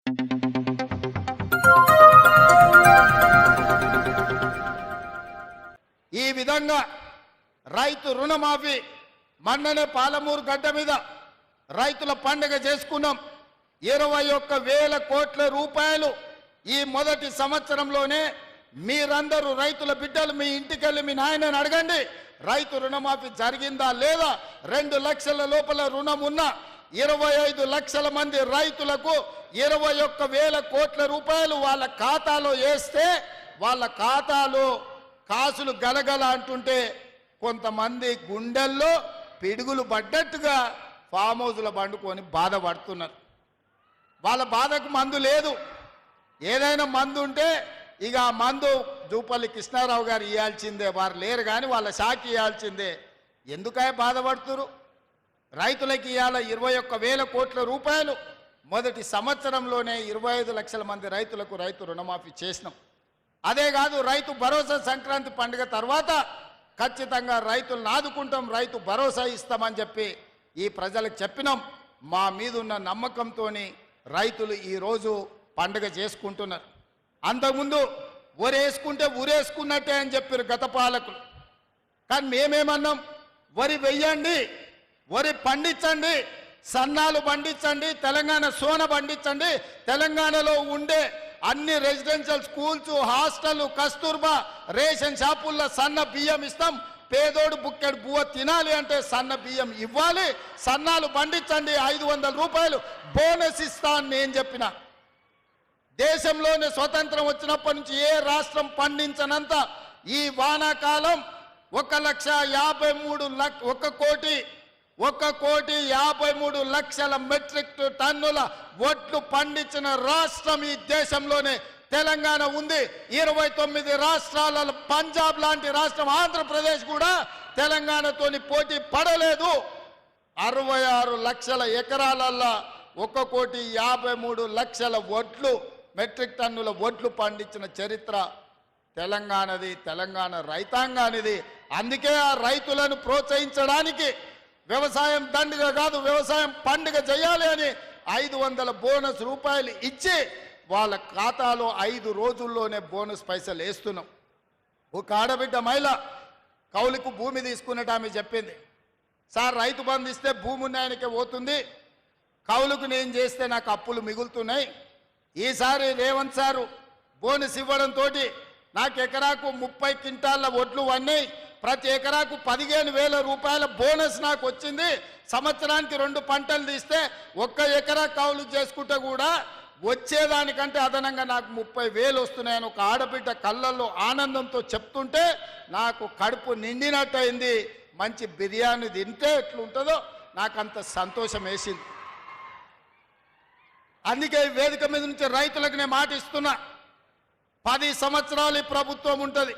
ఈ విధంగా రైతు రుణమాఫీ మొన్ననే పాలమూరు గడ్డ మీద రైతుల పండుగ చేసుకున్నాం. 21,000 కోట్ల రూపాయలు ఈ మొదటి సంవత్సరంలోనే. మీరందరూ రైతుల బిడ్డలు మీ ఇంటికెళ్ళి మీ నాయనని అడగండి, రైతు రుణమాఫీ జరిగిందా లేదా. 2 లక్షల లోపల రుణం ఉన్న 25 లక్షల మంది రైతులకు 21,000 కోట్ల రూపాయలు వాళ్ళ ఖాతాలో వేస్తే వాళ్ళ ఖాతాలో కాసులు గలగల అంటుంటే కొంతమంది గుండెల్లో పిడుగులు పడ్డట్టుగా ఫామ్ హౌస్లో పండుకొని బాధపడుతున్నారు. వాళ్ళ బాధకు మందు లేదు. ఏదైనా మందు ఉంటే ఇక ఆ మందు జూపల్లి కృష్ణారావు గారు ఇవ్వాల్సిందే, వారు లేరు కానీ వాళ్ళ శాఖ ఇవ్వాల్సిందే. ఎందుకై బాధపడుతురు? రైతులకి ఇవాళ 21,000 కోట్ల రూపాయలు మొదటి సంవత్సరంలోనే 25 లక్షల మంది రైతులకు రైతు రుణమాఫీ చేసినాం. అదే కాదు, రైతు భరోసా సంక్రాంతి పండుగ తర్వాత ఖచ్చితంగా రైతులను ఆదుకుంటాం, రైతు భరోసా ఇస్తామని చెప్పి ఈ ప్రజలకు చెప్పినాం. మా మీద ఉన్న నమ్మకంతో రైతులు ఈరోజు పండుగ చేసుకుంటున్నారు. అంతకుముందు వరేసుకుంటే ఊరేసుకున్నట్టే అని చెప్పారు గత పాలకులు. కానీ మేమేమన్నాం, వరి వెయ్యండి, వరి పండించండి, సన్నాలు పండించండి, తెలంగాణ సోన పండించండి, తెలంగాణలో ఉండే అన్ని residential schools, hostel, Kasturba ration షాపుల్లో సన్న బియ్యం ఇస్తాం. పేదోడు బుక్కెడు బువ్వ తినాలి అంటే సన్న బియ్యం ఇవ్వాలి, సన్నాలు పండించండి, 500 రూపాయలు బోనస్ ఇస్తా అని నేను చెప్పిన. దేశంలోనే స్వతంత్రం వచ్చినప్పటి నుంచి ఏ రాష్ట్రం పండించనంత ఈ వానాకాలం 1,53,00,000 మెట్రిక్ టన్నుల వడ్లు పండించిన రాష్ట్రం ఈ దేశంలోనే తెలంగాణ ఉంది. 29 రాష్ట్రాలలో పంజాబ్ లాంటి రాష్ట్రం ఆంధ్రప్రదేశ్ కూడా తెలంగాణతోని పోటీ పడలేదు. 66 లక్షల ఎకరాలలో 1,53,00,000 వడ్లు మెట్రిక్ టన్నుల వడ్లు పండించిన చరిత్ర తెలంగాణది, తెలంగాణ రైతాంగానిది. అందుకే ఆ రైతులను ప్రోత్సహించడానికి వ్యవసాయం దండుగ కాదు, వ్యవసాయం పండుగ చేయాలి అని 500 బోనస్ రూపాయలు ఇచ్చి వాళ్ళ ఖాతాలో 5 రోజుల్లోనే బోనస్ పైసలు వేస్తున్నాం. ఒక ఆడబిడ్డ మహిళ కౌలుకు భూమి తీసుకున్నట్టు ఆమె చెప్పింది, సార్ రైతు బంధు ఇస్తే భూమి ఉన్నాయనికే పోతుంది, కౌలుకు నేను చేస్తే నాకు అప్పులు మిగులుతున్నాయి. ఈసారి రేవంత్ సారు బోనస్ ఇవ్వడంతో నాకు ఎకరాకు 30 క్వింటాళ్ళ వడ్లు వన్నాయి, ప్రతి ఎకరాకు 15,000 రూపాయల బోనస్ నాకు వచ్చింది. సంవత్సరానికి 2 పంటలు తీస్తే 1 ఎకరా కౌలు చేసుకుంటే కూడా వచ్చేదానికంటే అదనంగా నాకు 30,000 వస్తున్నాయని ఒక ఆడబిడ్డ కళ్ళల్లో ఆనందంతో చెప్తుంటే నాకు కడుపు నిండినట్టయింది. మంచి బిర్యానీ తింటే ఎట్లుంటుందో నాకు అంత సంతోషం వేసింది. అందుకే ఈ వేదిక మీద నుంచి రైతులకు నేను మాట ఇస్తున్నా, 10 సంవత్సరాలు ఈ ప్రభుత్వం ఉంటుంది.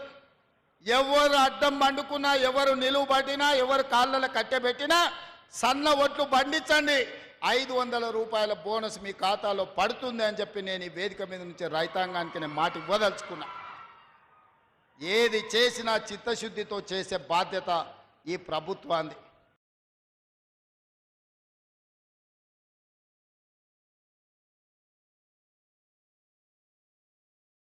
ఎవరు అడ్డం పండుకున్నా, ఎవరు నిలువు పట్టినా, ఎవరు కాళ్ళలో కట్టెబెట్టినా సన్న ఒట్లు పండించండి, 500 రూపాయల బోనస్ మీ ఖాతాలో పడుతుంది అని చెప్పి నేను ఈ వేదిక మీద నుంచి రైతాంగానికి నేను మాట ఇవ్వదలుచుకున్నా. ఏది చేసినా చిత్తశుద్ధితో చేసే బాధ్యత ఈ ప్రభుత్వాన్ని.